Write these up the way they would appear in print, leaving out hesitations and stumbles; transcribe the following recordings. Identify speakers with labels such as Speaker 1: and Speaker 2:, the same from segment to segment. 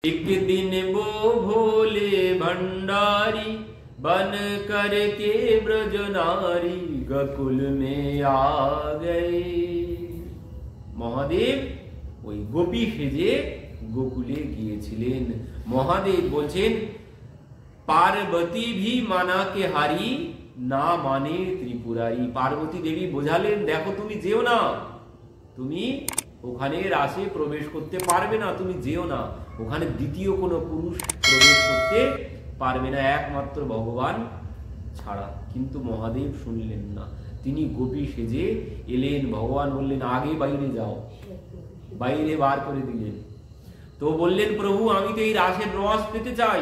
Speaker 1: एक दिन वो भोले भंडारी बन करके ब्रज नारी गोकुल में आ गए। মহাদেব ওই গোপী সেজে গোকুলে গিয়েছিলেন। মহাদেব বলছেন পার্বতী ভি মানা কে হারি না মানে ত্রিপুরারি। পার্বতী দেবী বোঝালেন দেখো তুমি যেও না, তুমি ওখানে রাসে প্রবেশ করতে পারবে না, তুমি যেও না, ওখানে দ্বিতীয় কোনো পুরুষ প্রবেশ করতে পারবে না একমাত্র ভগবান ছাড়া। কিন্তু মহাদেব শুনলেন না, তিনি গোপী সেজে এলেন। ভগবান বললেন আগে বাইরে যাও, বাইরে বার করে দিলেন। তো বললেন প্রভু আমি তো এই রাসের রস পেতে চাই।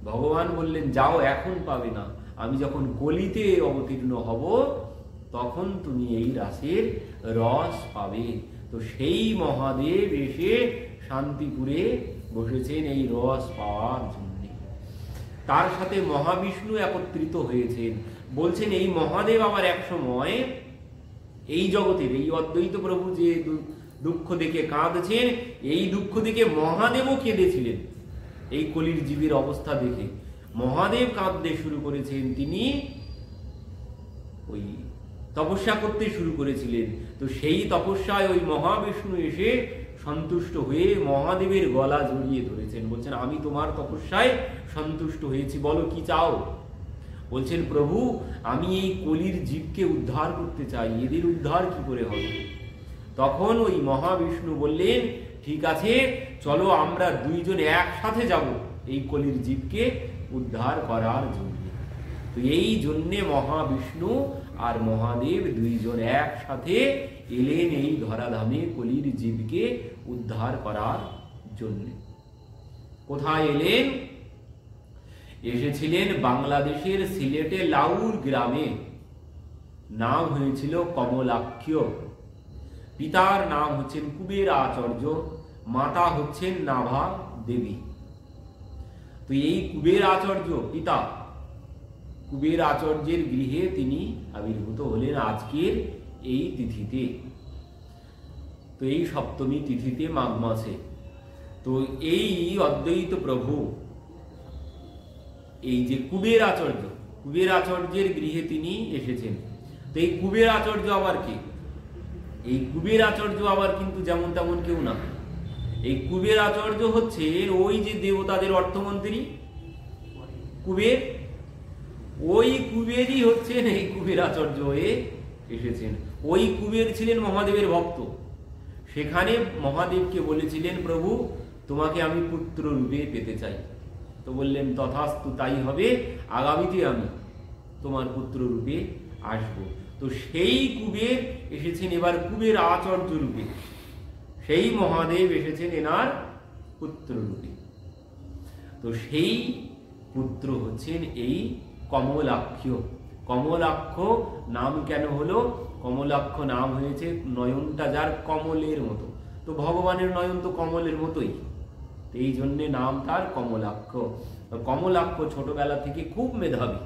Speaker 1: ভগবান বললেন যাও, এখন পাবে না, আমি যখন কলিতে অবতীর্ণ হব তখন তুমি এই রাসের রস পাবে। তো সেই মহাদেব এসে শান্তিপুরে বসেছেন এই রস পাওয়ার জন্য। তার সাথে মহাবিষ্ণু একত্রিত হয়েছেন। বলছেন এই মহাদেব আবার এক সময় এই জগতের এই অদ্বৈত প্রভু যে দুঃখ দেখে কাঁদছেন, এই দুঃখ দেখে মহাদেবও কেঁদেছিলেন। এই কলির জীবের অবস্থা দেখে মহাদেব কাঁদতে শুরু করেছেন, তিনি ওই তপস্যা করতে শুরু করেছিলেন। তো সেই তপস্যায় ওই মহাবিষ্ণু এসে সন্তুষ্ট হয়ে মহাদেবের গলা জড়িয়ে ধরেছেন। বলছেন আমি তোমার তপস্যায় সন্তুষ্ট হয়েছি, বলো কি চাও। বলছেন প্রভু আমি এই কলির জীবকে উদ্ধার করতে চাই, এদের উদ্ধার কি করে হবে। তখন ওই মহাবিষ্ণু বললেন ঠিক আছে চলো আমরা দুইজন একসাথে যাব এই কলির জীবকে উদ্ধার করার জন্য। তো এই জন্যে মহাবিষ্ণু আর মহাদেব দুইজন একসাথে এলেন এই ধরাধামে কলির জীবকে উদ্ধার করার জন্য। কোথায় এলেন? এসেছিলেন বাংলাদেশের সিলেটে লাউর গ্রামে। নাম হয়েছিল কমলাক্ষ। পিতার নাম হচ্ছেন কুবের আচার্য, মাতা হচ্ছেন নাভা দেবী। তো এই কুবের আচার্য পিতা কুবের আচার্যের গৃহে তিনি আবির্ভূত হলেন আজকের এই তিথিতে। তো এই সপ্তমী তিথিতে মাঘ মাসে। তো এই অদ্বৈত প্রভু এই যে কুবের আচার্যের গৃহে তিনি এসেছেন। তো এই কুবের আচার্য আবার কি? এই কুবের আচার্য আবার কিন্তু যেমন তেমন কেউ না। এই কুবের আচার্য হচ্ছে ওই যে দেবতাদের অর্থমন্ত্রী কুবের, ওই কুবেরই হচ্ছেন এই কুবের আচার্য হয়ে এসেছেন। ওই কুবের ছিলেন মহাদেবের ভক্ত। সেখানে মহাদেবকে বলেছিলেন প্রভু তোমাকে আমি পুত্র রূপে পেতে চাই। তো বললেন তথাস্তু, তাই হবে, আগামীতে আমি তোমার পুত্র রূপে আসব। তো সেই কুবের এসেছেন এবার কুবের আচার্য রূপে, সেই মহাদেব এসেছেন এনার পুত্র রূপে। তো সেই পুত্র হচ্ছেন এই কমলাক্ষ। কমলাক্ষ নাম কেন হলো? কমলাক্ষ নাম হয়েছে নয়নটা যার কমলের মতো। তো ভগবানের নয়ন তো কমলের মতোই, এই জন্যে নাম তার কমলাক্ষ। কমলাক্ষ ছোটবেলা থেকে খুব মেধাবী।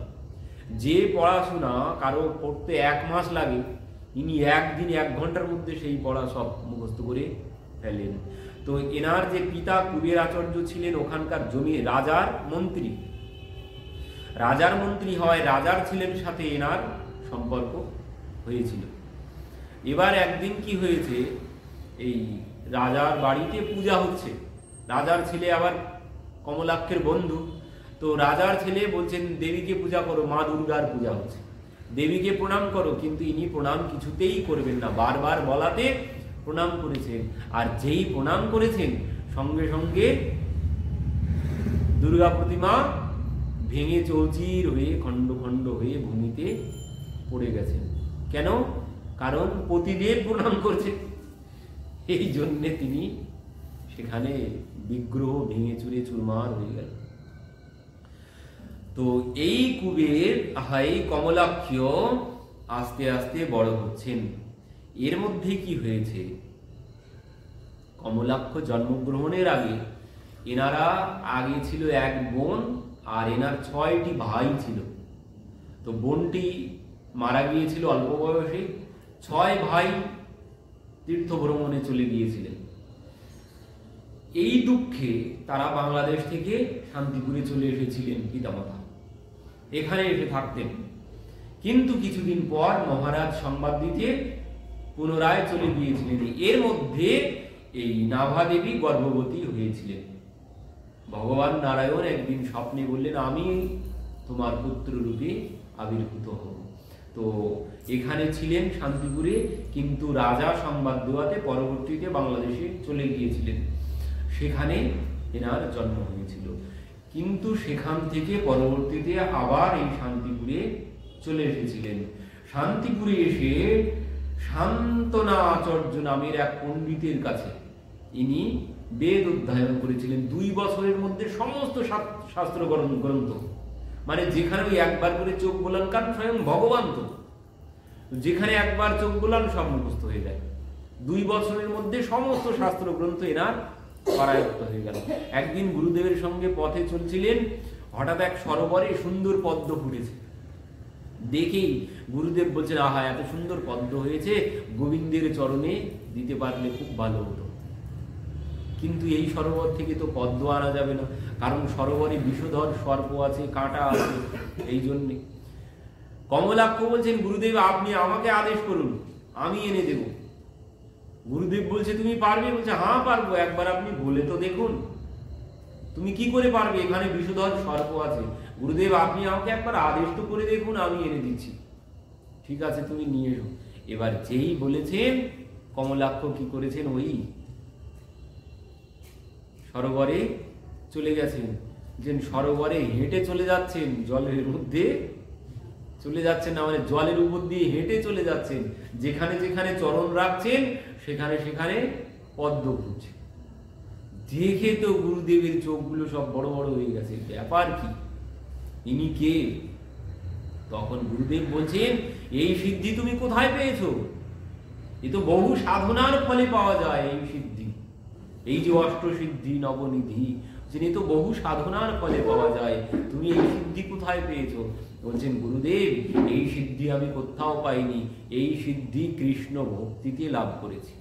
Speaker 1: যে পড়াশোনা কারো পড়তে 1 মাস লাগে, ইনি একদিন 1 ঘন্টার মধ্যে সেই পড়া সব মুখস্থ করে ফেলেন। তো এনার যে পিতা কুবের আচার্য ছিলেন ওখানকার জমি রাজার মন্ত্রী। রাজার মন্ত্রী হয় রাজার ছেলের সাথে এনার সম্পর্ক হয়েছিল। এবার একদিন কি হয়েছে, এই রাজার বাড়িতে পূজা হচ্ছে, রাজার ছেলে আবার কমলাক্ষের বন্ধু। তো রাজার ছেলে বলছেন দেবীকে পূজা করো, মা দুর্গার পূজা হচ্ছে, দেবীকে প্রণাম করো। কিন্তু ইনি প্রণাম কিছুতেই করবেন না, বারবার বলাতে প্রণাম করেছেন। আর যেই প্রণাম করেছেন সঙ্গে সঙ্গে দুর্গা প্রতিমা ভেঙে চৌচির হয়ে খণ্ড খণ্ড হয়ে ভূমিতে পড়ে গেছেন। কেন? কারণ পতিদেব প্রণাম করছে, এই জন্যে তিনি সেখানে বিগ্রহ ভেঙে চুরে চুরমার হয়ে গেল। তো এই কুবের এই কমলাক্ষ আস্তে আস্তে বড় হচ্ছেন। এর মধ্যে কি হয়েছে, কমলাক্ষ জন্মগ্রহণের আগে এনারা আগে ছিল এক বোন আর এনার 6টি ভাই ছিল। তো বোনটি মারা গিয়েছিল অল্প বয়সে, 6 ভাই তীর্থ ভ্রমণে চলে গিয়েছিলেন। এই দুঃখে তারা বাংলাদেশ থেকে শান্তিপুরে চলে এসেছিলেন পিতামাতা, এখানে এসে থাকতেন। কিন্তু কিছুদিন পর মহারাজ সংবাদ দিতে পুনরায় চলে গিয়েছিলেন। এর মধ্যে এই নাভা দেবী গর্ভবতী হয়েছিলেন। ভগবান নারায়ণ একদিন স্বপ্নে বললেন, আমি তোমার পুত্র রূপে আবির্ভূত হব। তো এখানে ছিলেন শান্তিপুরে, কিন্তু রাজা সংবাদ দেওয়াতে পরবর্তীতে বাংলাদেশে চলে গিয়েছিলেন, সেখানে এনার জন্ম হয়েছিল। কিন্তু সেখান থেকে পরবর্তীতে আবার এই শান্তিপুরে চলে এসেছিলেন। শান্তিপুরে এসে শান্তনা আচার্য নামের এক পণ্ডিতের কাছে ইনি বেদ অধ্যয়ন করেছিলেন। 2 বছরের মধ্যে সমস্ত শাস্ত্র গ্রন্থ, মানে যেখানে ওই একবার করে চোখ বোলান, কারণ স্বয়ং ভগবান তো যেখানে একবার চোখ বোলান সব মুখস্থ হয়ে যায়। 2 বছরের মধ্যে সমস্ত শাস্ত্র গ্রন্থ এনার পারায়ত্ত হয়ে গেল। একদিন গুরুদেবের সঙ্গে পথে চলছিলেন, হঠাৎ এক সরোবরে সুন্দর পদ্ম ফুটেছে। দেখেই গুরুদেব বলছেন, আহা, এত সুন্দর পদ্ম হয়েছে, গোবিন্দের চরণে দিতে পারলে খুব ভালো হতো। কিন্তু এই সরোবর থেকে তো পদ্ম আনা যাবে না, কারণ সরোবরে বিষধর সর্প আছে, কাঁটা আছে। এই জন্যে কমলাক্ষ বলছেন, গুরুদেব আপনি আমাকে আদেশ করুন, আমি এনে দেব। গুরুদেব বলছে, তুমি পারবে? বলছে, হ্যাঁ পারবো, একবার আপনি বলে তো দেখুন। তুমি কি করে পারবে? এখানে বিষধর সর্প আছে। গুরুদেব আপনি আমাকে একবার আদেশ তো করে দেখুন, আমি এনে দিচ্ছি। ঠিক আছে, তুমি নিয়ে এসো। এবার যেই বলেছেন, কমলাক্ষ কি করেছেন, ওই সরোবরে চলে গেছেন। যে সরোবরে হেঁটে চলে যাচ্ছেন, জলের মধ্যে চলে যাচ্ছেন না, মানে জলের উপর দিয়ে হেঁটে চলে যাচ্ছেন। যেখানে যেখানে চরণ রাখছেন সেখানে সেখানে পদ্ম ফুটছে। দেখে তো গুরুদেবের চোখগুলো সব বড় বড় হয়ে গেছে, ব্যাপার কি, ইনি কে? তখন গুরুদেব বলছেন, এই সিদ্ধি তুমি কোথায় পেয়েছো? এ তো বহু সাধনার ফলে পাওয়া যায় এই সিদ্ধি। এই যে অষ্টসিদ্ধি নবনিধি, যিনি তো বহু সাধনার ফলে পাওয়া যায়, তুমি এই সিদ্ধি কোথায় পেয়েছো? বলছেন, গুরুদেব এই সিদ্ধি আমি কোথাও পাইনি, এই সিদ্ধি কৃষ্ণ ভক্তিতে লাভ করেছি।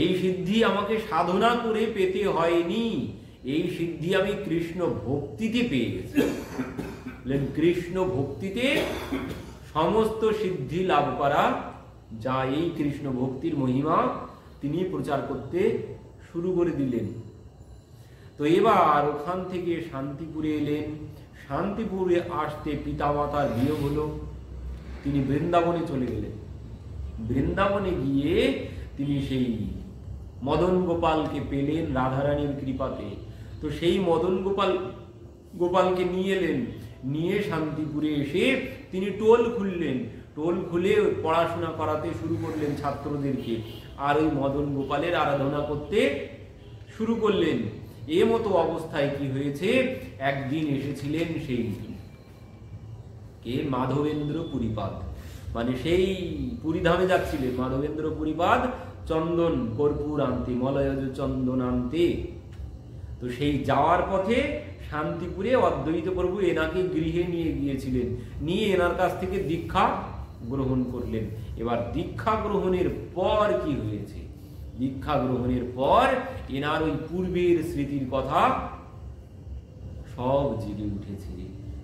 Speaker 1: এই সিদ্ধি আমাকে সাধনা করে পেতে হয়নি, এই সিদ্ধি আমি কৃষ্ণ ভক্তিতে পেয়ে গেছি। কৃষ্ণ ভক্তিতে সমস্ত সিদ্ধি লাভ করা যা, এই কৃষ্ণ ভক্তির মহিমা তিনি প্রচার করতে শুরু করে দিলেন। তো এবার ওখান থেকে শান্তিপুরে এলেন। শান্তিপুরে আসতে পিতামাতার বিয়োগ হলো, তিনি বৃন্দাবনে চলে গেলেন। বৃন্দাবনে গিয়ে তিনি সেই মদন গোপালকে পেলেন রাধারানীর কৃপাতে। তো সেই মদন গোপালকে নিয়ে এলেন, নিয়ে শান্তিপুরে এসে তিনি টোল খুললেন। টোল খুলে পড়াশোনা করাতে শুরু করলেন ছাত্রদেরকে, আর ওই মদন গোপালের আরাধনা করতে শুরু করলেন। এ মতো অবস্থায় কি হয়েছে, একদিন এসেছিলেন সেই কে, মাধবেন্দ্র পুরীপাদ, মানে সেই পুরীধামে যাচ্ছিলেন মাধবেন্দ্র পুরীপাদ, চন্দন কর্পূর আনতে, মলয়জ চন্দন আনতে। তো সেই যাওয়ার পথে শান্তিপুরে অদ্বৈত প্রভু এনাকে গৃহে নিয়ে গিয়েছিলেন, নিয়ে এনার কাছ থেকে দীক্ষা গ্রহণ করলেন। এবার দীক্ষা গ্রহণের পর কি হয়েছে, দীক্ষা গ্রহণের পর এনার ওই পূর্বের স্মৃতির কথা সব জেগে উঠেছে।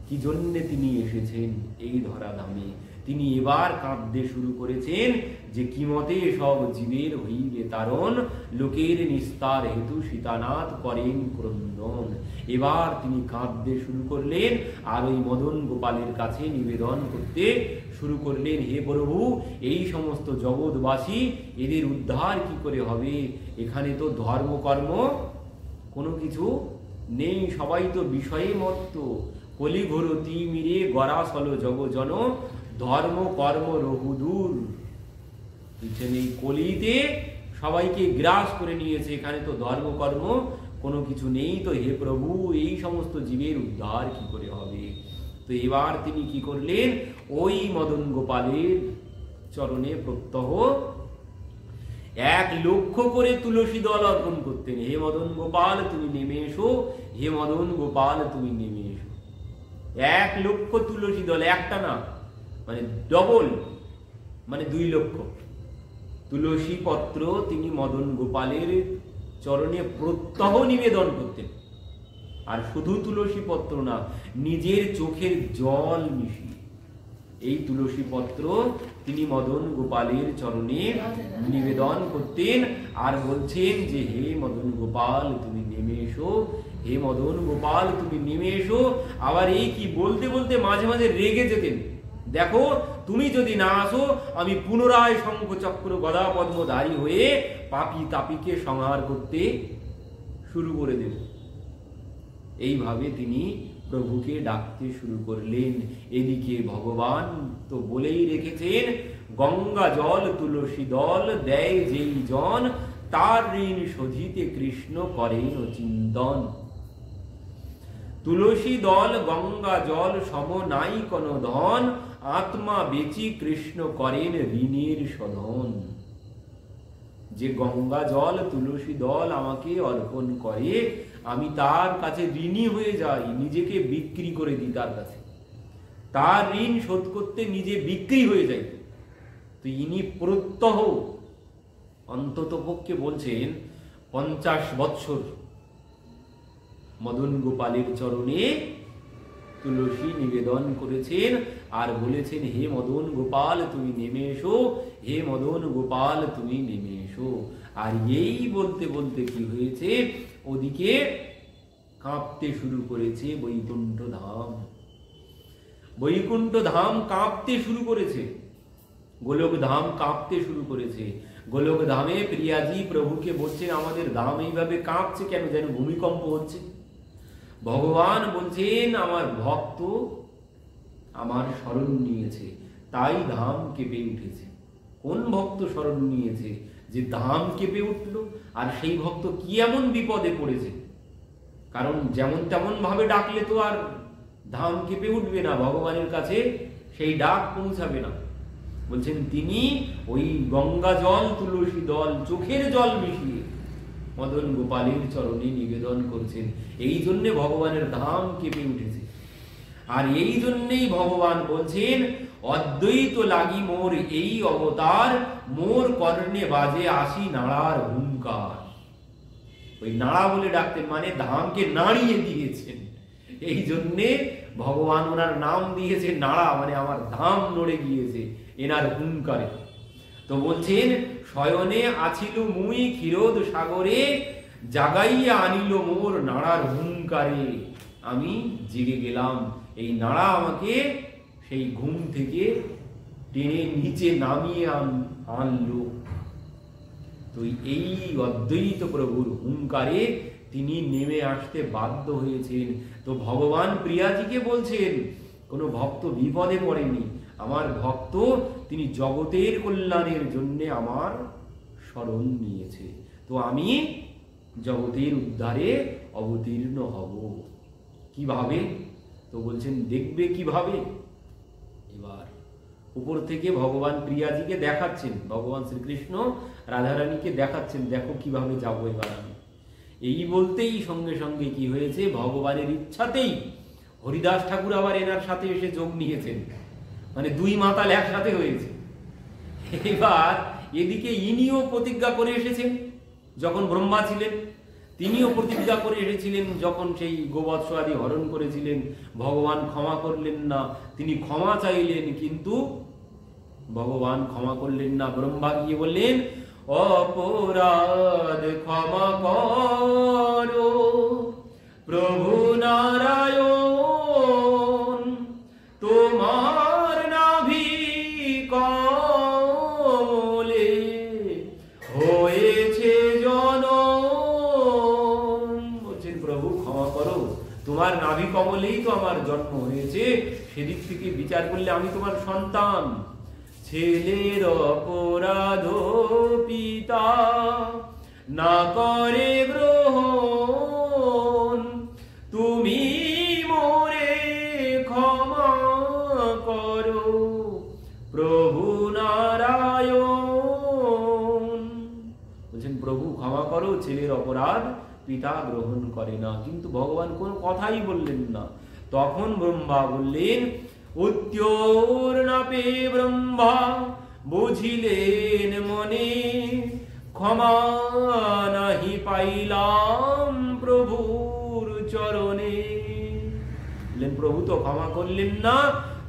Speaker 1: কি জন্যে তিনি এসেছেন এই ধরাধামে, তিনি এবার কাঁদতে শুরু করেছেন যে কি মতে সব জীবের হইলে তারণ, লোকের নিস্তার হেতু সীতানাথ করেন ক্রন্দন। এবার তিনি কাঁদতে শুরু করলেন, আর ওই মদন গোপালের কাছে নিবেদন করতে শুরু করলেন, হে প্রভু, এই সমস্ত জগৎবাসী এদের উদ্ধার কি করে হবে? এখানে তো ধর্মকর্ম কোনো কিছু নেই, সবাই তো বিষয়ে মত্ত। কলিঘোর তিমিরে গরাসল জগজন, ধর্ম কর্ম রহুদূর। এই কলিতে সবাইকে গ্রাস করে নিয়েছে, এখানে তো ধর্মকর্ম কোনো কিছু নেই। তো হে প্রভু, এই সমস্ত জীবের উদ্ধার কি করে হবে? তো এবার তিনি কি করলেন, ওই মদন গোপালের চরণে প্রত্যহ 1 লক্ষ করে তুলসী দল অর্পণ করতেন। হে মদন গোপাল তুমি নেমে এসো, হে মদন গোপাল তুমি নেমে এসো। 1 লক্ষ তুলসী দল, একটা না, মানে ডবল, মানে 2 লক্ষ তুলসী পত্র তিনি মদন গোপালের চরণে প্রত্যহ নিবেদন করতেন। আর শুধু তুলসী পত্র না, নিজের চোখের জল মিশিয়ে এই তুলসী পত্র তিনি মদন গোপালের চরণে নিবেদন করতেন। আর বলছেন যে হে মদন গোপাল তুমি নেমে এসো, হে মদন গোপাল তুমি নেমে এসো। আবার এই কি বলতে বলতে মাঝে মাঝে রেগে যেতেন, দেখো তুমি যদি না আসো আমি পুনরায় শঙ্খ চক্র গদা পদ্মধারী হয়ে পাপী তাপীকে সংহার করতে শুরু করে দেব। এইভাবে তিনি প্রভুকে ডাকতে শুরু করলেন। এদিকে ভগবান তো বলেই রেখেছেন, গঙ্গা জল তুলসী দল দেয় যেই জন, তার ঋণ শোধিতে কৃষ্ণ করেন চিন্তন। তুলসী দল গঙ্গা জল সম নাই কোন ধন, আত্মা বেচি কৃষ্ণ করেন ঋণের শোধন। যে গঙ্গা জল তুলসী দল আমাকে অর্পণ করে, আমি তার কাছে ঋণী হয়ে যাই, নিজেকে বিক্রি করে দিই তার কাছে, তার ঋণ শোধ করতে নিজে বিক্রি হয়ে যাই। তো ইনি প্রত্যহ অন্তত পক্ষে বলছেন 50 বৎসর মদন গোপালের চরণে তুলসী নিবেদন করেছেন। আর বলেছেন হে মদন গোপাল তুমি নেমে এসো, হে মদন গোপাল তুমি নেমে এসো। আর এই বলতে বলতে কি হয়েছে, ওদিকে কাঁপতে শুরু করেছে বৈকুণ্ঠ ধাম। বৈকুণ্ঠ ধাম কাঁপতে শুরু করেছে, গোলক ধাম কাঁপতে শুরু করেছে। গোলক ধামে প্রিয়াজি প্রভুকে বলছেন আমাদের ধাম এইভাবে কাঁপছে কেন, যেন ভূমিকম্প হচ্ছে। ভগবান বলছেন আমার ভক্ত আমার শরণ নিয়েছে, তাই ধাম কেঁপে উঠেছে। কোন ভক্ত শরণ নিয়েছে যে ধাম কেঁপে উঠল? আর সেই ভক্ত কি এমন বিপদে পড়েছে? কারণ যেমন তেমন ভাবে ডাকলে তো আর ধাম কেঁপে উঠবে না, ভগবানের কাছে সেই ডাক পৌঁছাবে না। বলছেন তিনি ওই গঙ্গা জল তুলসী দল চোখের জল মিশিয়ে মদন গোপালের চরণে নিবেদন করছেন। এই জন্যে ভগবানের ধাম কেঁপে উঠেছে। আর এই জন্যেই ভগবান বলছেন অদ্বৈত লাগি মোর এই অবতার, মোর কর্ণে বাজে আসি নাড়ার হুঙ্কার। ওই নাড়া বলে ডাকতেন মানে ধামকে নাড়িয়ে দিয়েছেন। এই জন্যে ভগবান ওনার নাম দিয়েছে নাড়া, মানে আমার ধাম নড়ে গিয়েছে এনার হুঙ্কারে। তো বলছেন শয়নে আছিল মুই ক্ষীরোদ সাগরে, জাগাইয়া আনিল মোর নাড়ার হুঙ্কারে। আমি জেগে গেলাম, এই নাড়া আমাকে সেই ঘুম থেকে টেনে নিচে নামিয়ে আনলো। তো এই অদ্বৈত প্রভুর হুঙ্কারে তিনি নেমে আসতে বাধ্য হয়েছেন। তো ভগবান প্রিয়াজিকে বলছেন কোনো ভক্ত বিপদে পড়েনি, আমার ভক্ত তিনি জগতের কল্যাণের জন্য আমার শরণ নিয়েছে, তো আমি জগতের উদ্ধারে অবতীর্ণ হব। কিভাবে? তো বলছেন দেখবে কিভাবে। এবার উপর থেকে ভগবান প্রিয়াজিকে দেখাচ্ছেন, ভগবান শ্রীকৃষ্ণ রাধারানীকে দেখাচ্ছেন দেখো কিভাবে যাবো এবার আমি। এই বলতেই সঙ্গে সঙ্গে কি হয়েছে, ভগবানের ইচ্ছাতেই হরিদাস ঠাকুর আবার এনার সাথে এসে যোগ নিয়েছেন, মানে দুই মাতাল একসাথে হয়েছে। এবার এদিকে ইনিও প্রতিজ্ঞা করে এসেছেন, যখন ব্রহ্মা ছিলেন তিনিও প্রতিজ্ঞা করে এসেছিলেন, যখন সেই গোবৎস আদি হরণ করেছিলেন ভগবান ক্ষমা করলেন না, তিনি ক্ষমা চাইলেন কিন্তু ভগবান ক্ষমা করলেন না। ব্রহ্মা গিয়ে বললেন অপরাধ ক্ষমা করো প্রভু নারায়ণ, তোমার নাভি কমলে হয়েছে জনম। বলছেন প্রভু ক্ষমা করো, তোমার নাভি কমলেই তো আমার জন্ম হয়েছে, সেদিক থেকে বিচার করলে আমি তোমার সন্তান। ছেলের অপরাধ পিতা না করে গ্রহণ, তুমি মোরে ক্ষমা করো প্রভু নারায়ণ। বলছেন প্রভু ক্ষমা করো, ছেলের অপরাধ পিতা গ্রহণ করে না। কিন্তু ভগবান কোন কথাই বললেন না। তখন ব্রহ্মা বললেন উত্তর না পেয়ে ব্রহ্মা বুঝিলেন মনে, ক্ষমা নাহি পাইলাম প্রভুর চরণে। প্রভু তো ক্ষমা করলেন না,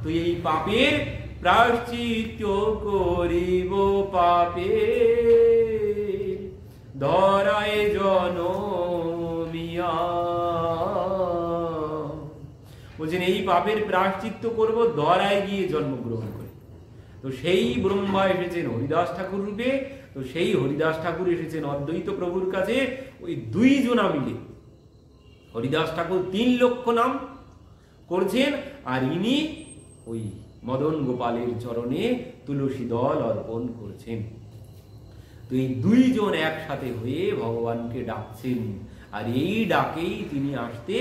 Speaker 1: তো এই পাপের প্রায়শ্চিত্ত করিব পাপে ধরায় জনমিয়া। বলছেন এই পাপের প্রায়শ্চিত্ত করব ধরায় গিয়ে জন্মগ্রহণ করে। তো সেই ব্রহ্মা এসেছেন হরিদাস ঠাকুর রূপে। তো সেই হরিদাস ঠাকুর এসেছেন অদ্বৈত প্রভুর কাছে। ওই দুইজনা মিলে হরিদাস ঠাকুর 3 লক্ষ নাম করছেন, আর ইনি ওই মদন গোপালের চরণে তুলসী দল অর্পণ করছেন। তো এই দুইজন একসাথে হয়ে ভগবানকে ডাকছেন, আর এই ডাকেই তিনি আসতে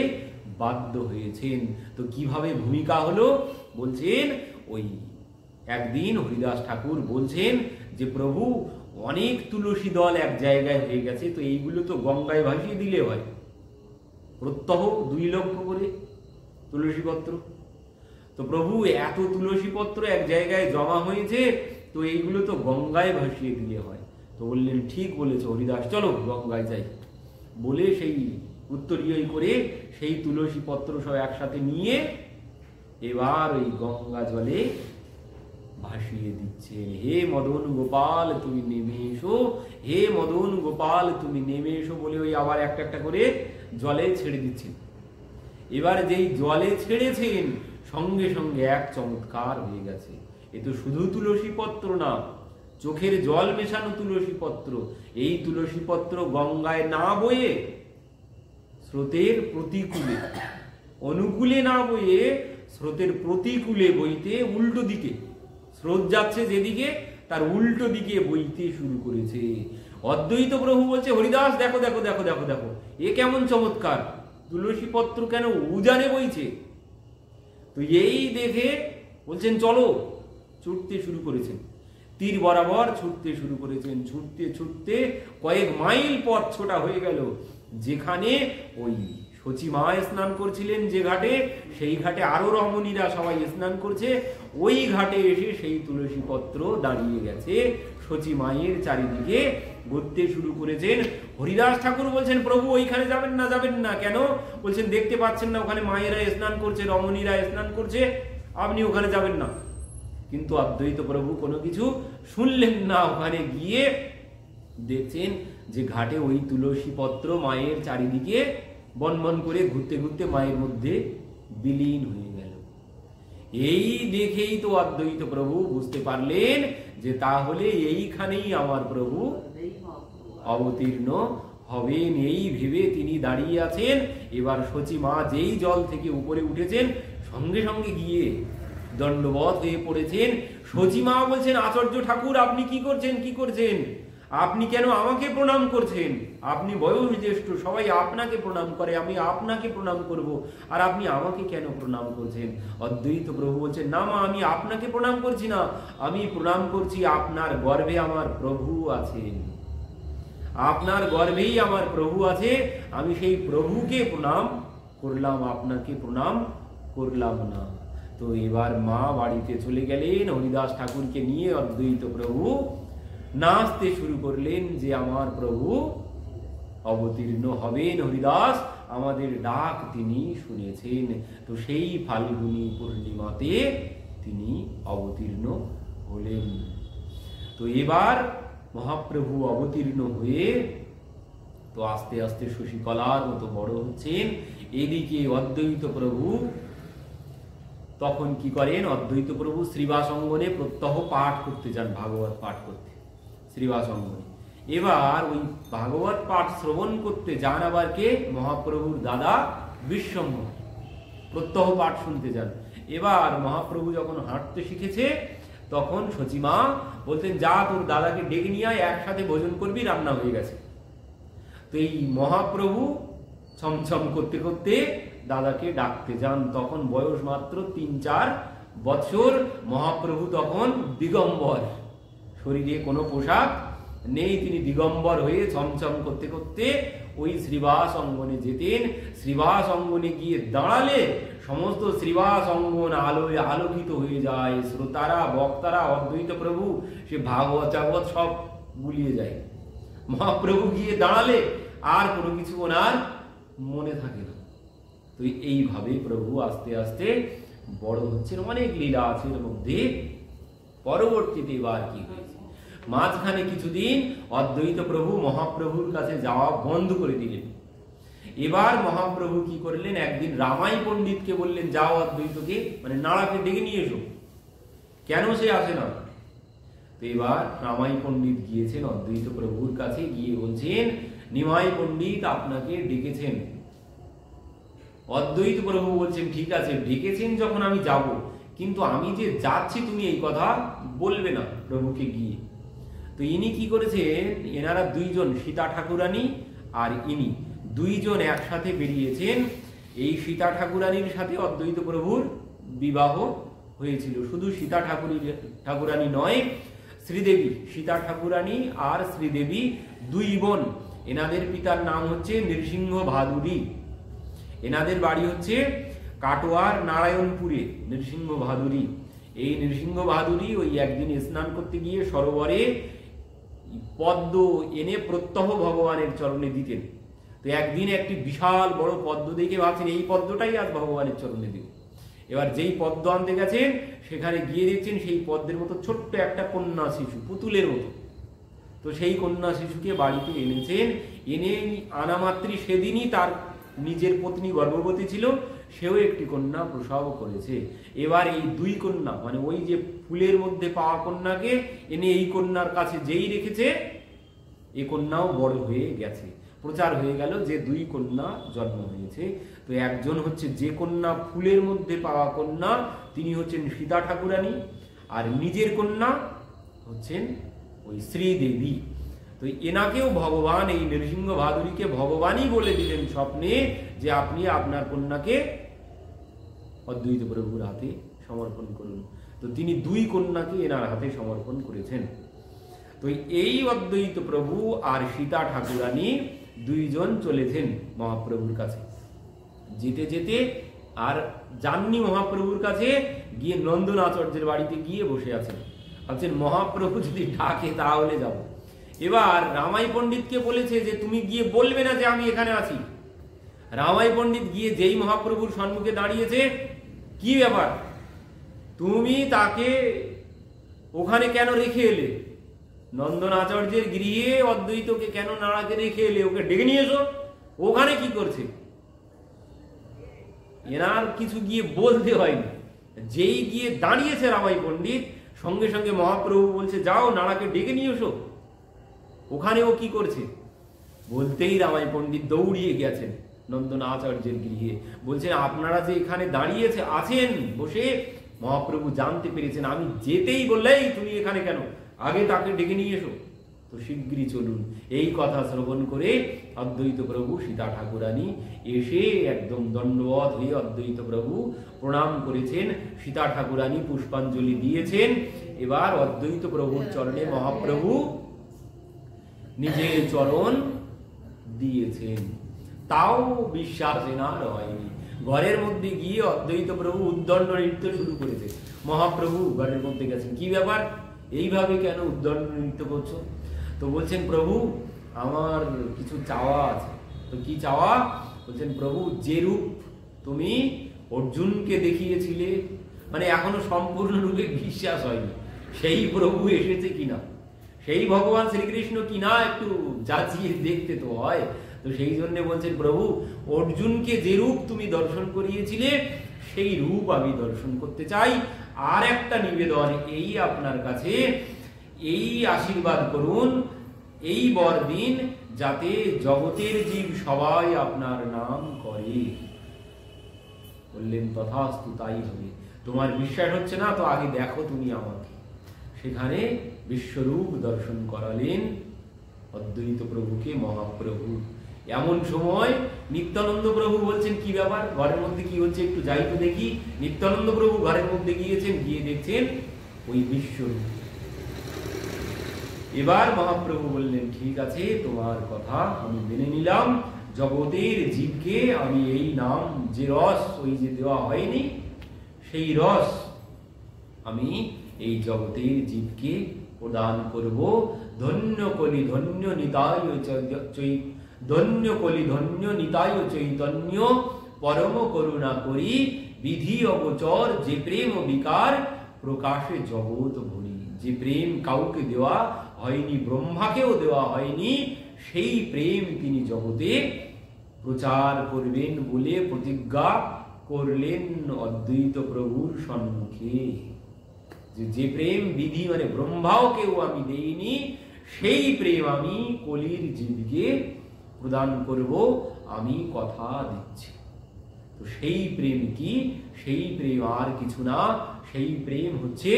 Speaker 1: বাধ্য হয়েছেন। তো কিভাবে ভূমিকা হলো বলছেন, ওই একদিন হরিদাস ঠাকুর বলছেন যে প্রভু অনেক তুলসী দল এক জায়গায় হয়ে গেছে, তো এইগুলো তো গঙ্গায় ভাসিয়ে দিলে হয়, প্রত্যহ 2 লক্ষ করে তুলসী পত্র। তো প্রভু এত তুলসী পত্র এক জায়গায় জমা হয়েছে, তো এইগুলো তো গঙ্গায় ভাসিয়ে দিলে হয়। তো বললেন ঠিক বলেছ হরিদাস, চলো গঙ্গায় যাই। বলে সেই উত্তরীয় করে সেই তুলসী পত্র সব একসাথে নিয়ে এবার ওই গঙ্গা জলে ভাসিয়ে দিচ্ছেন। হে মদন গোপাল তুমি নেমে এসো, হে মদন গোপাল তুমি নেমে এসো বলে ওই আবার একটা একটা করে জলে ছেড়ে দিচ্ছেন। এবার যেই জলে ছেড়েছেন সঙ্গে সঙ্গে এক চমৎকার হয়ে গেছে। এ তো শুধু তুলসী পত্র না, চোখের জল মেশানো তুলসী পত্র। এই তুলসী পত্র গঙ্গায় না বয়ে স্রোতের প্রতিকূলে, অনুকূলে না বয়ে স্রোতের প্রতিকূলে বইতে উল্টো দিকে, স্রোত যাচ্ছে যেদিকে তার উল্টো দিকে বইতে শুরু করেছে। অদ্বৈত প্রভু বলছে হরিদাস দেখো দেখো দেখো দেখো দেখো, এ কেমন চমৎকার, তুলসী পত্র কেন উজানে বইছে। তো এই দেখে বলছেন চলো, ছুটতে শুরু করেছেন, তীর বরাবর ছুটতে শুরু করেছেন। ছুটতে ছুটতে কয়েক মাইল পথ ছোটা হয়ে গেল, যেখানে ওই সচিমা স্নান করছিলেন যে ঘাটে, সেই ঘাটে আরো রমণীরা সবাই স্নান করছে। ওই ঘাটে এসে সেই তুলসী পত্র দাঁড়িয়ে গেছে, সচিমায়ের চারিদিকে ঘুরতে শুরু করেছেন। হরিদাস ঠাকুর বলছেন প্রভু ওইখানে যাবেন না, যাবেন না। কেন? বলছেন দেখতে পাচ্ছেন না ওখানে মায়েরা স্নান করছে, রমণীরা স্নান করছে, আপনি ওখানে যাবেন না। কিন্তু অদ্বৈত প্রভু কোনো কিছু শুনলেন না। ওখানে গিয়ে দেখছেন যে ঘাটে ওই তুলসী পত্র মায়ের চারিদিকে বনবন করে ঘুরতে ঘুরতে মায়ের মধ্যে বিলীন হয়ে গেল। এই দেখেই তো অদ্বৈত প্রভু বুঝতে পারলেন যে তাহলে এইখানেই আমার প্রভু অবতীর্ণ হবেন। এই ভেবে তিনি দাঁড়িয়ে আছেন। এবার সচিমা যেই জল থেকে উপরে উঠেছেন সঙ্গে সঙ্গে গিয়ে দণ্ডবত হয়ে পড়েছেন। সচিমা বলছেন আচার্য ঠাকুর আপনি কি করছেন, কি করছেন? আপনি কেন আমাকে প্রণাম করছেন? আপনি বয়োজ্যেষ্ঠ, সবাই আপনাকে প্রণাম করে, আমি আপনাকে প্রণাম করব, আর আপনি আমাকে কেন প্রণাম করছেন? অদ্বৈত প্রভু বলছেন না মা, আমি আপনাকে প্রণাম করছি না, আমি প্রণাম করছি আপনার গর্ভে আমার প্রভু আছেন, আপনার গর্ভেই আমার প্রভু আছে, আমি সেই প্রভুকে প্রণাম করলাম, আপনাকে প্রণাম করলাম না। তো এবার মা বাড়িতে চলে গেলেন, হরিদাস ঠাকুরকে নিয়ে অদ্বৈত প্রভু নাচতে শুরু করলেন যে আমার প্রভু অবতীর্ণ হবেন, হরিদাস আমাদের ডাক তিনি শুনেছেন। তো সেই ফাল্গুনী পূর্ণিমাতে তিনি অবতীর্ণ হলেন। তো এবার মহাপ্রভু অবতীর্ণ হয়ে তো আস্তে আস্তে শশীকলার মতো বড় হচ্ছেন। এদিকে অদ্বৈত প্রভু তখন কি করেন? অদ্বৈত প্রভু শ্রীবাস অঙ্গনে প্রত্যহ পাঠ করতে যান, ভাগবত পাঠ করতে শ্রীবাস অঙ্গনে। এবার ওই ভাগবত পাঠ শ্রবণ করতে যান আবার কে? মহাপ্রভুর দাদা বিশ্বম্ভর, প্রত্যহ পাঠ শুনতে যান। এবার মহাপ্রভু যখন হাঁটতে শিখেছে তখন সচিমা বলতেন যা তোর দাদাকে ডেকে নিয়ে আয়, একসাথে ভোজন করবি, রান্না হয়ে গেছে। তো এই মহাপ্রভু ছমছম করতে করতে দাদাকে ডাকতে যান। তখন বয়স মাত্র 3-4 বছর। মহাপ্রভু তখন দিগম্বর, শরীরে কোনো পোশাক নেই, তিনি দিগম্বর হয়ে ছমছম করতে করতে ওই শ্রীবাস অঙ্গনে যেতেন। শ্রীবাস অঙ্গনে গিয়ে দাঁড়ালে সমস্ত শ্রীবাস অঙ্গন আলোয় আলোকিত হয়ে যায়। শ্রোতারা, বক্তারা, অদ্বৈত প্রভু সে ভাগবত সব গুলিয়ে যায়। মহাপ্রভু গিয়ে দাঁড়ালে আর কোনো কিছু ওনার মনে থাকে না। তো এইভাবে প্রভু আস্তে আস্তে বড় হচ্ছেন, অনেক লীলা আছে এর মধ্যে। পরবর্তীতে এবার কি হয়েছে, মাঝখানে কিছুদিন অদ্বৈত প্রভু মহাপ্রভুর কাছে যাওয়া বন্ধ করে দিলেন। এবার মহাপ্রভু কি করলেন, একদিন রামাই পণ্ডিতকে বললেন, যাও অদ্বৈতকে মানে নাড়াকে ডেকে নিয়ে এসো, কেন সে আসে না। তো এবার রামাই পণ্ডিত গিয়েছেন অদ্বৈত প্রভুর কাছে, গিয়ে বলছেন, নিমাই পণ্ডিত আপনাকে ডেকেছেন। অদ্বৈত প্রভু বলছেন, ঠিক আছে ডেকেছেন যখন আমি যাব, কিন্তু আমি যে যাচ্ছি তুমি এই কথা বলবে না প্রভুকে গিয়ে। তো ইনি কি করেছেন, এনারা দুইজন, সীতা ঠাকুরানী আর ইনি দুইজন একসাথে বেরিয়েছেন। এই সীতা ঠাকুরানীর সাথে অদ্বৈত প্রভুর বিবাহ হয়েছিল। শুধু সীতা ঠাকুরানী নয়, শ্রীদেবী, সীতা ঠাকুরানী আর শ্রীদেবী দুই বোন। এনাদের পিতার নাম হচ্ছে নৃসিংহ ভাদুরী। এনাদের বাড়ি হচ্ছে কাটোয়ার নারায়ণপুরে, নৃসিংহ ভাদুরী। এই নৃসিংহ ভাদুরী ওই একদিন স্নান করতে গিয়ে সরোবরে পদ্ম এনে প্রত্যহ ভগবানের চরণে দিতেন। তো একদিন একটি বিশাল বড় পদ্ম দেখে ভাবছেন এই পদ্মটাই আজ ভগবানের চরণে দেব। এবার যেই পদ্ম আনতে গেছেন, সেখানে গিয়ে দেখছেন সেই পদ্মের মতো ছোট্ট একটা কন্যা শিশু, পুতুলের মতো। তো সেই কন্যা শিশুকে বাড়িতে এনেছেন। এনে আনা মাত্রই সেদিনই তার নিজের পত্নী গর্ভবতী ছিল, সেও একটি কন্যা প্রসব করেছে। এবার এই দুই কন্যা মানে ওই যে ফুলের মধ্যে পাওয়া কন্যাকে এনে এই কন্যার কাছে যেই রেখেছে, এই কন্যাও বড় হয়ে গেছে। প্রচার হয়ে গেল যে দুই কন্যা জন্ম হয়েছে। তো একজন হচ্ছে যে কন্যা ফুলের মধ্যে পাওয়া কন্যা, তিনি হচ্ছেন সীতা ঠাকুরানী, আর নিজের কন্যা হচ্ছেন ওই শ্রীদেবী। তো এনাকেও ভগবান, এই নৃসিংহ ভাদুরীকে ভগবানই বলে দিলেন স্বপ্নে যে আপনি আপনার কন্যাকে অদ্বৈত প্রভুর হাতে সমর্পণ করুন। তো তিনি দুই কন্যাকে এনার হাতে সমর্পণ করেছেন। তো এই অদ্বৈত প্রভু আর সীতা ঠাকুরানী দুইজন চলেছেন মহাপ্রভুর কাছে। যেতে যেতে আর যাননি মহাপ্রভুর কাছে, গিয়ে নন্দন আচার্যের বাড়িতে গিয়ে বসে আছেন। ভাবছেন মহাপ্রভু যদি ডাকে তাহলে যাব। এবার রামাই পণ্ডিতকে বলেছে যে তুমি গিয়ে বলবে না যে আমি এখানে আছি। রামাই পণ্ডিত গিয়ে যেই মহাপ্রভুর সম্মুখে দাঁড়িয়েছে, কি ব্যাপার, তুমি তাকে ওখানে কেন রেখে এলে? নন্দন আচার্যের গৃহে অদ্বৈতকে কেন নাড়াকে রেখে এলে? ওকে ডেকে নিয়ে এসো, ওখানে কি করছে? এনার কিছু গিয়ে বলতে হয়নি, যেই গিয়ে দাঁড়িয়েছে রামাই পণ্ডিত, সঙ্গে সঙ্গে মহাপ্রভু বলছে যাও নাড়াকে ডেকে নিয়ে এসো, ওখানে ও কি করছে? বলতেই রামাই পণ্ডিত দৌড়িয়ে গেছেন নন্দন আচার্যের গৃহে। বলছেন আপনারা যে এখানে দাঁড়িয়েছে আছেন বসে, মহাপ্রভু জানতে পেরেছেন আমি যেতেই বললেই তুমি এখানে কেন, আগে তাকে ডেকে নিয়ে এসো, তো শীঘ্রই চলুন। এই কথা শ্রবণ করে অদ্বৈত প্রভু সীতা ঠাকুরানী এসে একদম দণ্ডবত হয়ে অদ্বৈত প্রভু প্রণাম করেছেন। সীতা ঠাকুরানী পুষ্পাঞ্জলি দিয়েছেন। এবার অদ্বৈত প্রভুর চরণে মহাপ্রভু নিজের চরণ দিয়েছেন। তাও বিশ্বাস এনার হয়নি। ঘরের মধ্যে গিয়ে অদ্বৈত প্রভু উদ্দণ্ড নৃত্য শুরু করেছে। মহাপ্রভু ঘরের মধ্যে গেছেন, কি ব্যাপার, এইভাবে কেন উদ্দণ্ড নৃত্য করছো? তো বলছেন প্রভু আমার কিছু চাওয়া আছে। তো কি চাওয়া? বলছেন প্রভু যে রূপ তুমি অর্জুনকে দেখিয়েছিলে, মানে এখনো সম্পূর্ণরূপে বিশ্বাস হয়নি সেই প্রভু এসেছে কিনা, সেই ভগবান শ্রীকৃষ্ণ কিনা একটু যাচিয়ে দেখতে তো হয়। তো সেই জন্য বলছেন প্রভু অর্জুনকে যে রূপ তুমি দর্শন করিয়েছিলে সেই রূপ আমি দর্শন করতে চাই। আর একটা নিবেদন এই আপনার কাছে, এই আশীর্বাদ করুন, এই বর দিন যাতে জগতের জীব সবাই আপনার নাম করে। বললেন তথাস্তু, তাই হবে। তোমার বিশ্বাস হচ্ছে না তো আগে দেখো তুমি আমাকে। সেখানে বিশ্বরূপ দর্শন করালেন অদ্বৈত প্রভুকে মহাপ্রভু। এমন সময় নিত্যানন্দ প্রভু বলছেন কি ব্যাপার, ঘরের মধ্যে কি হচ্ছে একটু যাই তো দেখি। নিত্যানন্দ প্রভু ঘরের মধ্যে গিয়েছেন, গিয়ে দেখছেন ওই বিশ্বরূপ। এবার মহাপ্রভু বললেন ঠিক আছে তোমার কথা আমি মেনে নিলাম, জগতের জীবকে আমি এই নাম, যে রস ওই যে দেওয়া হয়নি সেই রস আমি এই জগতের জীবকে প্রদান করব। ধন্য কলি ধন্য নিতায় ধন্য কলি ধন্য নিতায় চৈতন্য পরম করুণা করি বিধি অগোচর যে প্রেম বিকার প্রকাশে জগৎ ভরি। যে প্রেম কাউকে দেওয়া হয়নি, ব্রহ্মাকেও দেওয়া হয়নি, সেই প্রেম তিনি জগতে প্রচার করবেন বলে প্রতিজ্ঞা করলেন অদ্বৈত প্রভুর সম্মুখে। যে প্রেম বিধি মানে ব্রহ্মাও কেউ আমি দেইনি, সেই প্রেম আমি কলির জীবকে প্রদান করব, আমি কথা দিচ্ছি। তো সেই প্রেম কি? সেই প্রেম আর কিছু না, সেই প্রেম হচ্ছে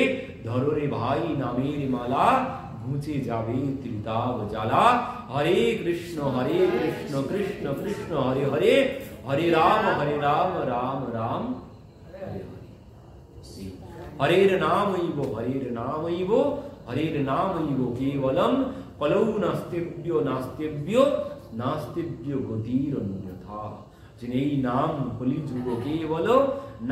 Speaker 1: ধররে ভাই নামের মালা, ঘুচে যাবে ত্রিতাব জ্বালা। হরে কৃষ্ণ কৃষ্ণ কৃষ্ণ হরে হরে, হরে রাম রাম রাম হরে হরে। হরের নামৈব হরের নামৈব কেবলম কলৌ নাস্তিব্য গতির অন্যথা। এই নাম কলিযুগ কেবল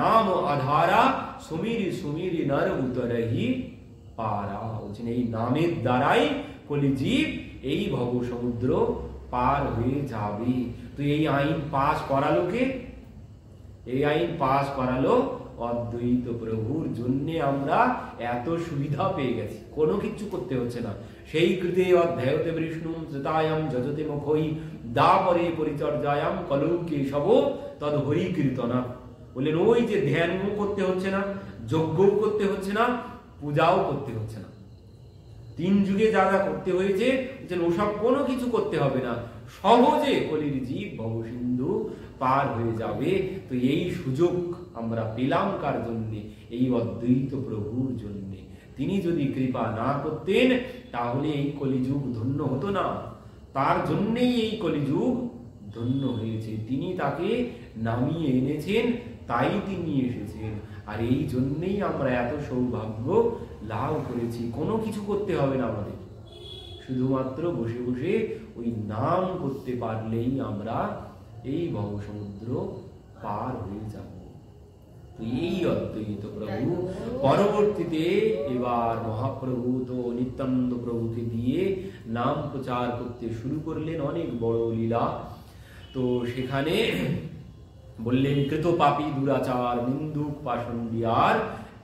Speaker 1: নাম আধারা, সুমির সুমির নর উতরহি পারা। এই নামের দ্বারাই কলিজীব এই ভব সমুদ্র পার হয়ে যাবে। তো এই আইন পাস করালো কে? এই আইন পাস করালো অদ্বৈত প্রভুর জন্য। আমরা এত সুবিধা পেয়ে গেছি, কোনো কিছু করতে হচ্ছে না। সেই কৃতে অধ্যায়তে বিষ্ণু ত্রিতায়াম যজতে মুখই দাপরে পরিচর্যায়াম কলৌকে সব তদ হরি কীর্তনা। বললেন ওই যে ধ্যান করতে হচ্ছে না, যজ্ঞও করতে হচ্ছে না, পূজাও করতে হচ্ছে না। 3 যুগে যা যা করতে হয়েছে ওসব কোনো কিছু করতে হবে না, সহজে কলির জীব ভবসিন্ধু পার হয়ে যাবে। তো এই সুযোগ আমরা পেলাম কার জন্যে? এই অদ্বৈত প্রভুর জন্যে। তিনি যদি কৃপা না করতেন তাহলে এই কলিযুগ ধন্য হতো না। তার জন্যেই এই কলিযুগ ধন্য হয়েছে। তিনি তাকে নামিয়ে এনেছেন, তাই তিনি এসেছেন। আর এই জন্যেই আমরা এত সৌভাগ্য লাভ করেছি। কোনো কিছু করতে হবে না আমাদের, শুধুমাত্র বসে বসে ওই নাম করতে পারলেই আমরা এই ভবসমুদ্র পার হয়ে যাব। তো এই অদ্বৈত প্রভু পরবর্তীতে এবার মহাপ্রভু তো নিত্যানন্দ প্রভুকে দিয়ে নাম প্রচার করতে শুরু করলেন, অনেক বড় লীলা। তো সেখানে বললেন কৃত পাপী দুরাচার নিন্দুক পাষণ্ডিয়ার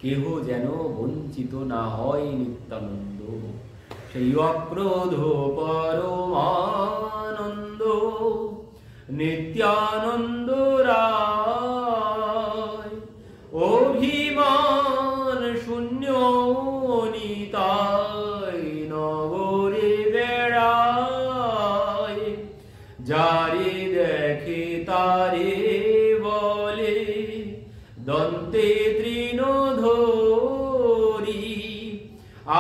Speaker 1: কেহ যেন বঞ্চিত না হয় নিত্যানন্দ। সেই অক্রোধ পরমানন্দ নিত্যানন্দ রায়, অভিমান শূন্য নিতাই নগরে বেড়ায়। যারে দেখে তারে বলে দন্তে তৃণধরি,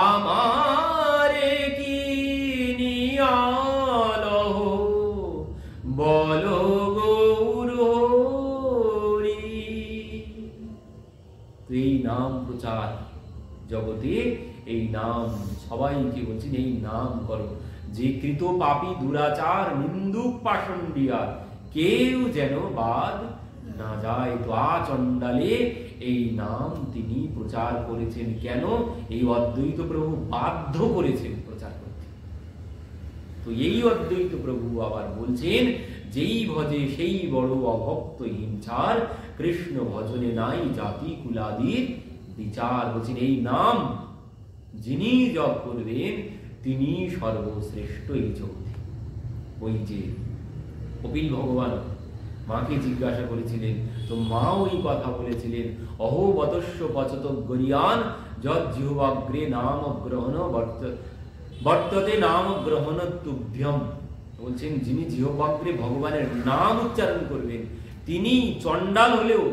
Speaker 1: আমারে কি নিয়ালহ বলো গৌর হরি। এই নাম প্রচার জগতে, এই নাম সবাইকে বলছেন এই নাম করো। যে কৃত পাপী দুরাচার নিন্দুক পাষণ্ডিয়ার কেউ যেন বাদ না যায়। তো আচণ্ডালে এই নাম তিনি প্রচার করেছেন। কেন? এই অদ্বৈত প্রভু বাধ্য করেছেন প্রচার করতে। তো এই অদ্বৈত প্রভু আবার বলছেন যেই ভজে সেই বড় অভক্ত হিংসার, কৃষ্ণ ভজনে নাই জাতি কুলাদির বিচার। বলছেন এই নাম যিনি জপ করবেন তিনি সর্বশ্রেষ্ঠ এই জগতে। ওই যে কপিল ভগবান মাকে জিজ্ঞাসা করেছিলেন, তো মা ওই কথা বলেছিলেন অহো বতস্য পচত গরিয়ান যৎ জিহ্বাগ্রে নাম গ্রহণ বর্ততে নাম গ্রহণ তুভ্যম। বলছেন যিনি জিহ্বাগ্রে ভগবানের নাম উচ্চারণ করবেন তিনি চণ্ডাল হলেও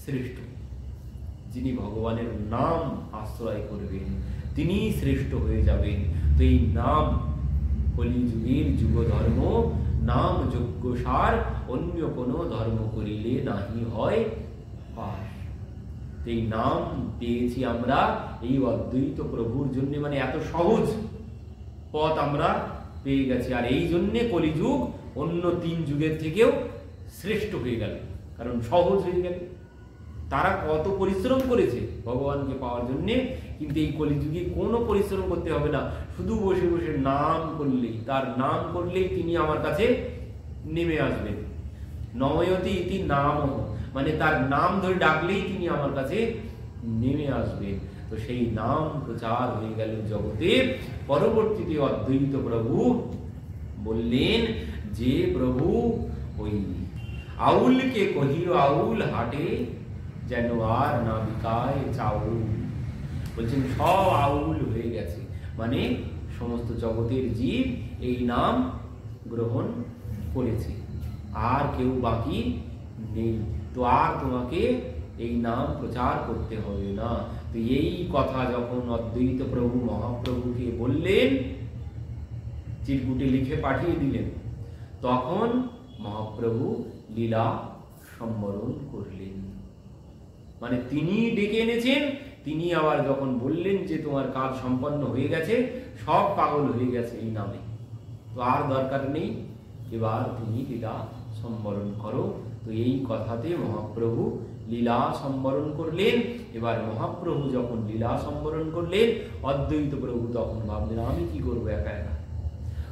Speaker 1: শ্রেষ্ঠ। যিনি ভগবানের নাম আশ্রয় করবেন তিনি শ্রেষ্ঠ হয়ে যাবেন। তো এই নাম কলিযুগের যুগ ধর্ম, নাম যজ্ঞ সার, অন্য কোন ধর্ম করিলে নাহি হয় পার। এই নাম পেয়েছি আমরা এই অদ্বৈত প্রভুর জন্য, মানে এত সহজ পথ আমরা পেয়ে গেছি। আর এই জন্যে কলিযুগ অন্য 3 যুগের থেকেও শ্রেষ্ঠ হয়ে গেল, কারণ সহজ হয়ে গেল। তারা কত পরিশ্রম করেছে ভগবানকে পাওয়ার জন্য, কিন্তু এই কলিযুগে কোনো পরিশ্রম করতে হবে না, শুধু বসে বসে নাম করলেই, তার নাম করলেই তিনি আমার কাছে নেমে আসবেন। নময়তি ইতি নাম, মানে তার নাম ধরে ডাকলেই তিনি আমার কাছে নেমে আসবেন। তো সেই নাম প্রচার হয়ে গেল জগতে। পরবর্তীতে অদ্বৈত প্রভু বললেন যে প্রভু ওই আউলকে কহিও আউল হাটে যেন আর না বিকায় চাউল। বলছেন সব আউল হয়ে গেছে, মানে সমস্ত জগতের জীব এই নাম গ্রহণ করেছে, আর কেউ বাকি নেই। তো আর তোমাকে এই নাম প্রচার করতে হবে না। তো এই কথা যখন অদ্বৈত প্রভু মহাপ্রভুকে বললেন, চিরকুটে লিখে পাঠিয়ে দিলেন, তখন মহাপ্রভু লীলা সম্বরণ করলেন। মানে তিনি ডেকে এনেছেন, তিনি আবার যখন বললেন যে তোমার কাজ সম্পন্ন হয়ে গেছে, সব পাগল হয়ে গেছে এই নামে, তো আর দরকার নেই, এবার তুমি লীলা সম্বরণ করো। তো এই কথাতে মহাপ্রভু লীলা সম্বরণ করলেন। এবার মহাপ্রভু যখন লীলা সম্বরণ করলেন, অদ্বৈত প্রভু তখন ভাবলেন আমি কি করবো একা একা।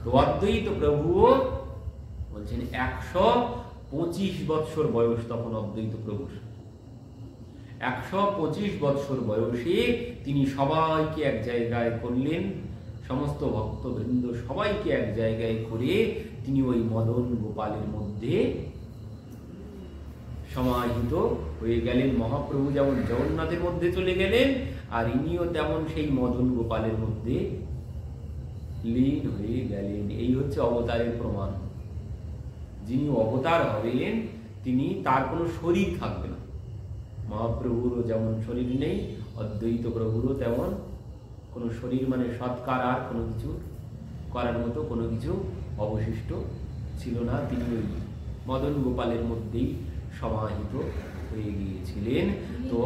Speaker 1: তো অদ্বৈত প্রভুও বলছেন 125 বৎসর বয়স তখন অদ্বৈত প্রভুর। 125 বৎসর বয়সে তিনি সবাইকে এক জায়গায় করলেন, সমস্ত ভক্তবৃন্দ সবাইকে এক জায়গায় করে তিনি ওই মদন গোপালের মধ্যে সমাহিত হয়ে গেলেন। মহাপ্রভু যেমন জগন্নাথের মধ্যে চলে গেলেন, আর ইনিও তেমন সেই মদন গোপালের মধ্যে লীন হয়ে গেলেন। এই হচ্ছে অবতারের প্রমাণ। যিনি অবতার হবেন তিনি, তার কোনো শরীর থাকবে না। মহাপ্রভুরও যেমন শরীর নেই, অদ্বৈত প্রভুরও তেমন কোনো শরীর, মানে সৎকার আর কোনো কিছু করার মতো কোনো কিছু অবশিষ্ট ছিল না। তিনি ওই মদন গোপালের মধ্যেই সমাহিত হয়ে গিয়েছিলেন। তো